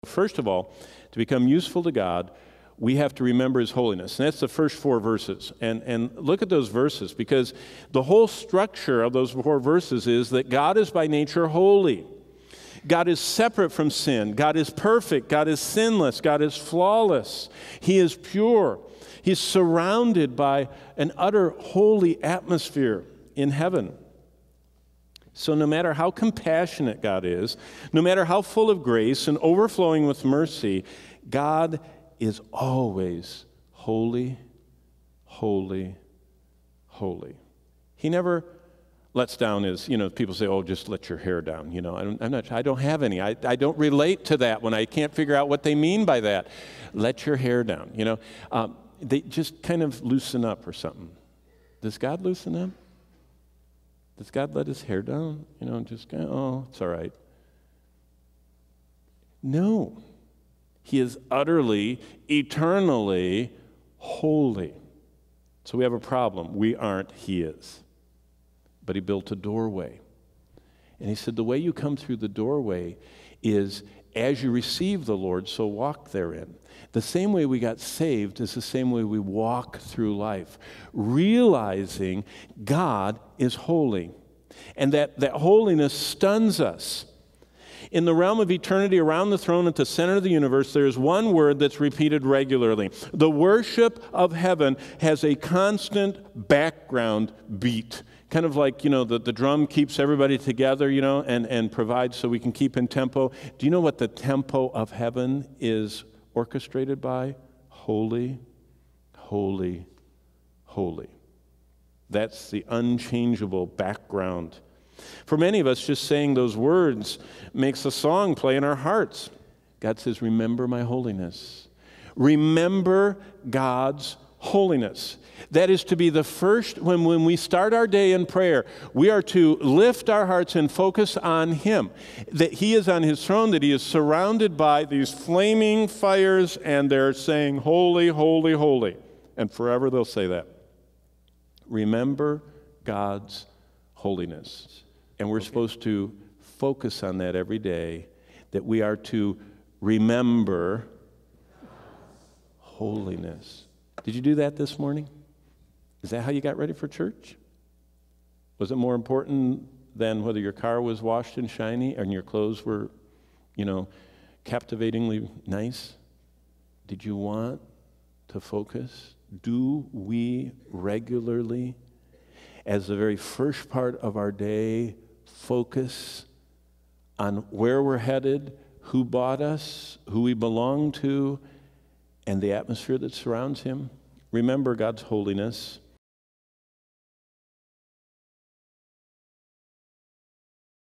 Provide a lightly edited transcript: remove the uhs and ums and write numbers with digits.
First of all, to become useful to God, we have to remember His holiness. And that's the first 4 verses. And look at those verses, because the whole structure of those 4 verses is that God is by nature holy. God is separate from sin. God is perfect. God is sinless. God is flawless. He is pure. He's surrounded by an utter holy atmosphere in heaven. So no matter how compassionate God is, no matter how full of grace and overflowing with mercy, God is always holy, holy, holy. He never lets down his, people say, oh, just let your hair down. I don't have any. I don't relate to that when I can't figure out what they mean by that. Let your hair down, They just kind of loosen up or something. Does God loosen up? Does God let his hair down? Just kind of, oh, it's all right. No. He is utterly, eternally holy. So we have a problem. We aren't. He is. But he built a doorway. And he said the way you come through the doorway is as you receive the Lord, so walk therein. The same way we got saved is the same way we walk through life, realizing God is holy, and that holiness stuns us. In the realm of eternity, around the throne at the center of the universe, there is one word that's repeated regularly. The worship of heaven has a constant background beat. Kind of like, the drum keeps everybody together, and provides so we can keep in tempo. Do you know what the tempo of heaven is orchestrated by? Holy, holy, holy. That's the unchangeable background. For many of us, just saying those words makes a song play in our hearts. God says, remember my holiness. Remember God's holiness. That is to be the first, when we start our day in prayer, we are to lift our hearts and focus on Him. That He is on His throne, that He is surrounded by these flaming fires, and they're saying, holy, holy, holy. And forever they'll say that. Remember God's holiness. And we're supposed to focus on that every day, that we are to remember holiness. Did you do that this morning? Is that how you got ready for church? Was it more important than whether your car was washed and shiny and your clothes were, captivatingly nice? Did you want to focus? Do we regularly, as the very first part of our day, focus on where we're headed, who bought us, who we belong to, and the atmosphere that surrounds Him? Remember God's holiness.